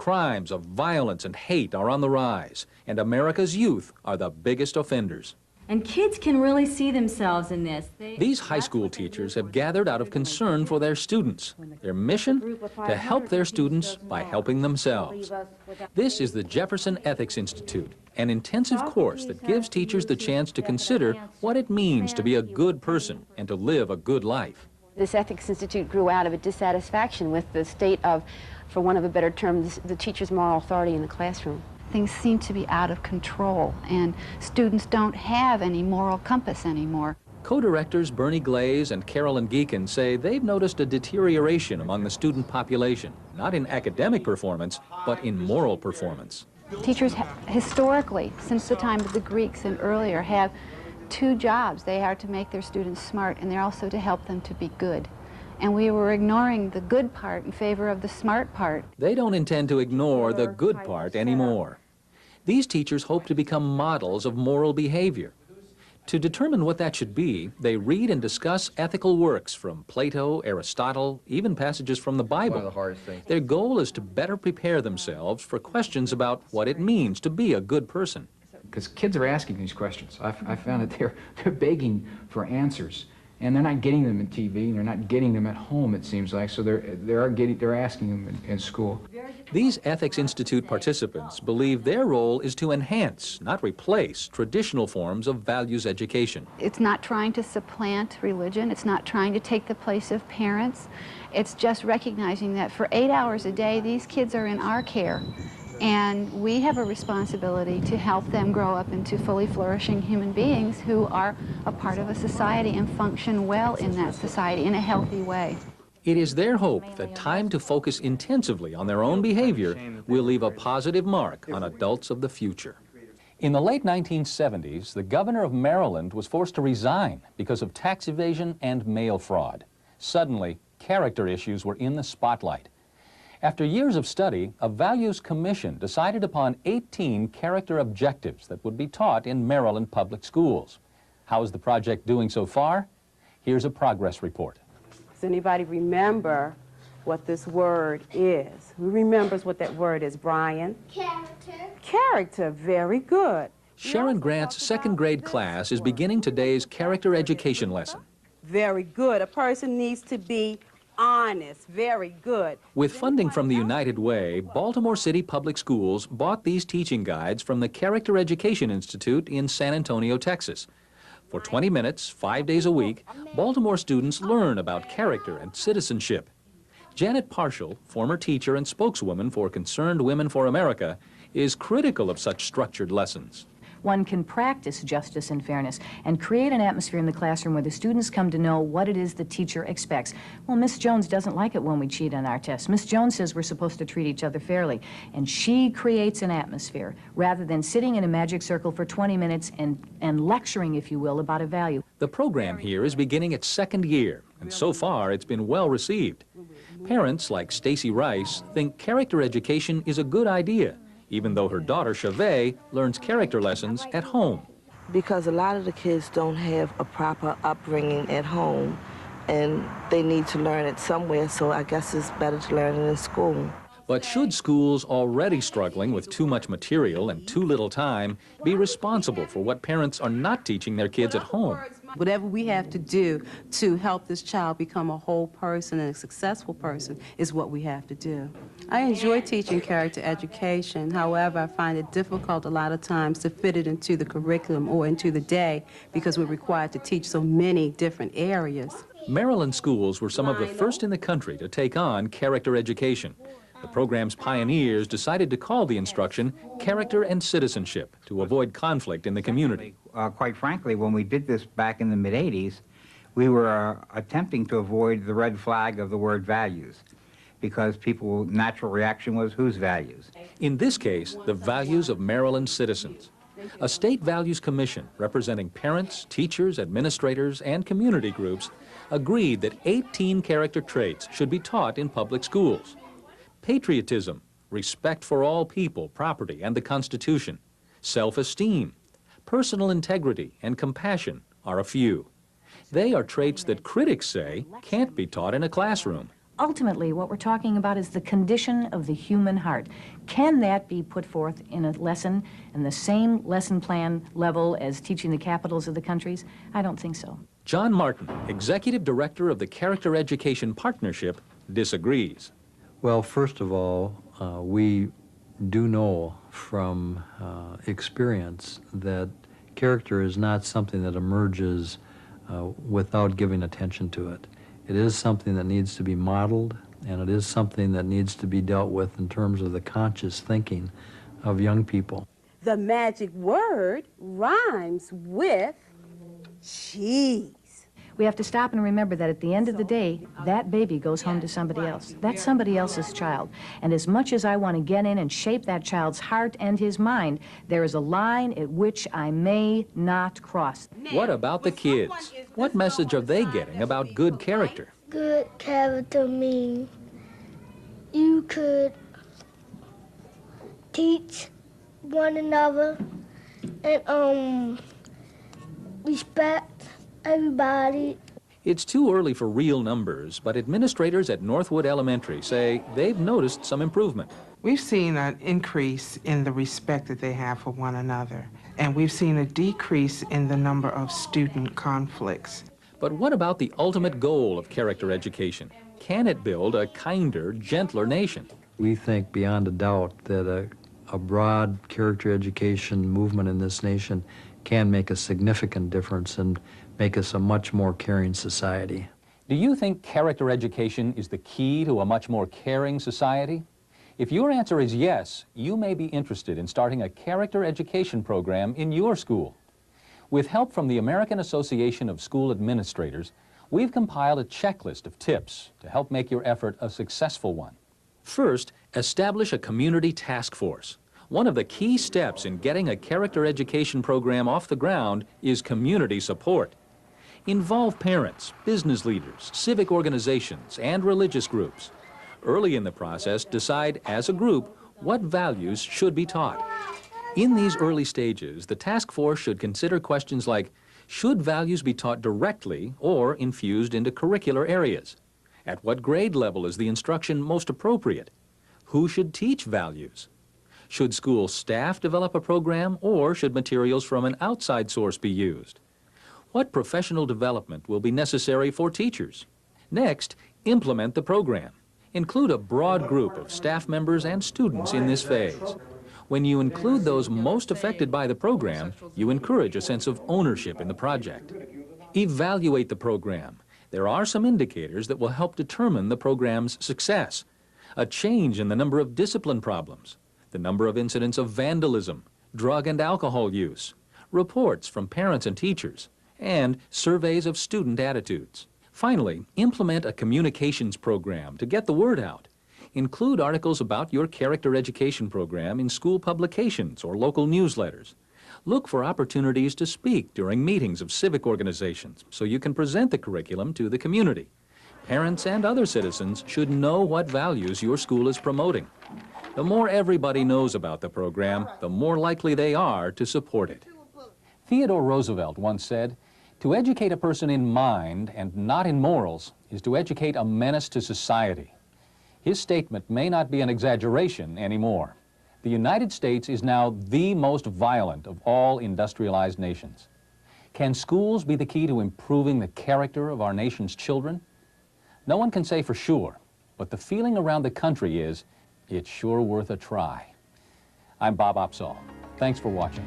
crimes of violence and hate are on the rise, and America's youth are the biggest offenders. And kids can really see themselves in this. These high school teachers have gathered out of concern for their students. Their mission? To help their students by helping themselves. This is the Jefferson Ethics Institute, an intensive course that gives teachers the chance to consider what it means to be a good person and to live a good life. This Ethics Institute grew out of a dissatisfaction with the state of, for want of a better term, the teacher's moral authority in the classroom. Things seem to be out of control, and students don't have any moral compass anymore. Co-directors Bernie Glaze and Carolyn Geekin say they've noticed a deterioration among the student population, not in academic performance, but in moral performance. Teachers historically, since the time of the Greeks and earlier, have two jobs. They are to make their students smart, and they're also to help them to be good. And we were ignoring the good part in favor of the smart part. They don't intend to ignore the good part anymore. These teachers hope to become models of moral behavior. To determine what that should be, they read and discuss ethical works from Plato, Aristotle, even passages from the Bible. Their goal is to better prepare themselves for questions about what it means to be a good person. Because kids are asking these questions. I found that they're begging for answers. And they're not getting them in TV, and they're not getting them at home, it seems like, so they're asking them in school. These Ethics Institute participants believe their role is to enhance, not replace, traditional forms of values education. It's not trying to supplant religion. It's not trying to take the place of parents. It's just recognizing that for 8 hours a day, these kids are in our care. And we have a responsibility to help them grow up into fully flourishing human beings who are a part of a society and function well in that society in a healthy way. It is their hope that time to focus intensively on their own behavior will leave a positive mark on adults of the future. In the late 1970s, the governor of Maryland was forced to resign because of tax evasion and mail fraud. Suddenly, character issues were in the spotlight. After years of study, a values commission decided upon 18 character objectives that would be taught in Maryland public schools. How is the project doing so far? Here's a progress report. Does anybody remember what this word is? Who remembers what that word is, Brian? Character. Character, very good. Sharon Grant's second grade class is beginning today's character education lesson. Very good. A person needs to be honest, very good. With funding from the United Way, Baltimore City Public Schools bought these teaching guides from the Character Education Institute in San Antonio, Texas. For 20 minutes, 5 days a week, Baltimore students learn about character and citizenship. Janet Parshall, former teacher and spokeswoman for Concerned Women for America, is critical of such structured lessons. One can practice justice and fairness and create an atmosphere in the classroom where the students come to know what it is the teacher expects. Well, Miss Jones doesn't like it when we cheat on our tests. Miss Jones says we're supposed to treat each other fairly. And she creates an atmosphere rather than sitting in a magic circle for 20 minutes and lecturing, if you will, about a value. The program here is beginning its second year, and so far it's been well received. Parents like Stacy Rice think character education is a good idea, even though her daughter, Chavez, learns character lessons at home. Because a lot of the kids don't have a proper upbringing at home, and they need to learn it somewhere, so I guess it's better to learn it in school. But should schools already struggling with too much material and too little time be responsible for what parents are not teaching their kids at home? Whatever we have to do to help this child become a whole person and a successful person is what we have to do. I enjoy teaching character education. However, I find it difficult a lot of times to fit it into the curriculum or into the day because we're required to teach so many different areas. Maryland schools were some of the first in the country to take on character education. The program's pioneers decided to call the instruction Character and Citizenship to avoid conflict in the community. Quite frankly, when we did this back in the mid-'80s, we were attempting to avoid the red flag of the word values, because people's natural reaction was, whose values? In this case, the values of Maryland citizens. A state values commission representing parents, teachers, administrators, and community groups agreed that 18 character traits should be taught in public schools. Patriotism, respect for all people, property, and the Constitution, self-esteem, personal integrity, and compassion are a few. They are traits that critics say can't be taught in a classroom. Ultimately, what we're talking about is the condition of the human heart. Can that be put forth in a lesson, in the same lesson plan level as teaching the capitals of the countries? I don't think so. John Martin, Executive Director of the Character Education Partnership, disagrees. Well, first of all, we do know from experience that character is not something that emerges without giving attention to it. It is something that needs to be modeled, and it is something that needs to be dealt with in terms of the conscious thinking of young people. The magic word rhymes with cheese. We have to stop and remember that at the end of the day, that baby goes home to somebody else. That's somebody else's child. And as much as I want to get in and shape that child's heart and his mind, there is a line at which I may not cross. What about the kids? What message are they getting about good character? Good character means you could teach one another and respect everybody. It's too early for real numbers, but administrators at Northwood Elementary say they've noticed some improvement. We've seen an increase in the respect that they have for one another, and we've seen a decrease in the number of student conflicts. But what about the ultimate goal of character education? Can it build a kinder, gentler nation? We think beyond a doubt that a broad character education movement in this nation can make a significant difference and make us a much more caring society. Do you think character education is the key to a much more caring society? If your answer is yes, you may be interested in starting a character education program in your school. With help from the American Association of School Administrators, we've compiled a checklist of tips to help make your effort a successful one. First, establish a community task force. One of the key steps in getting a character education program off the ground is community support. Involve parents, business leaders, civic organizations, and religious groups. Early in the process, decide as a group what values should be taught. In these early stages, the task force should consider questions like, should values be taught directly or infused into curricular areas? At what grade level is the instruction most appropriate? Who should teach values? Should school staff develop a program, or should materials from an outside source be used? What professional development will be necessary for teachers? Next, implement the program. Include a broad group of staff members and students in this phase. When you include those most affected by the program, you encourage a sense of ownership in the project. Evaluate the program. There are some indicators that will help determine the program's success. A change in the number of discipline problems, the number of incidents of vandalism, drug and alcohol use, reports from parents and teachers, and surveys of student attitudes. Finally, implement a communications program to get the word out. Include articles about your character education program in school publications or local newsletters. Look for opportunities to speak during meetings of civic organizations so you can present the curriculum to the community. Parents and other citizens should know what values your school is promoting. The more everybody knows about the program, the more likely they are to support it. Theodore Roosevelt once said, "To educate a person in mind and not in morals is to educate a menace to society." His statement may not be an exaggeration anymore. The United States is now the most violent of all industrialized nations. Can schools be the key to improving the character of our nation's children? No one can say for sure, but the feeling around the country is, it's sure worth a try. I'm Bob Opsahl. Thanks for watching.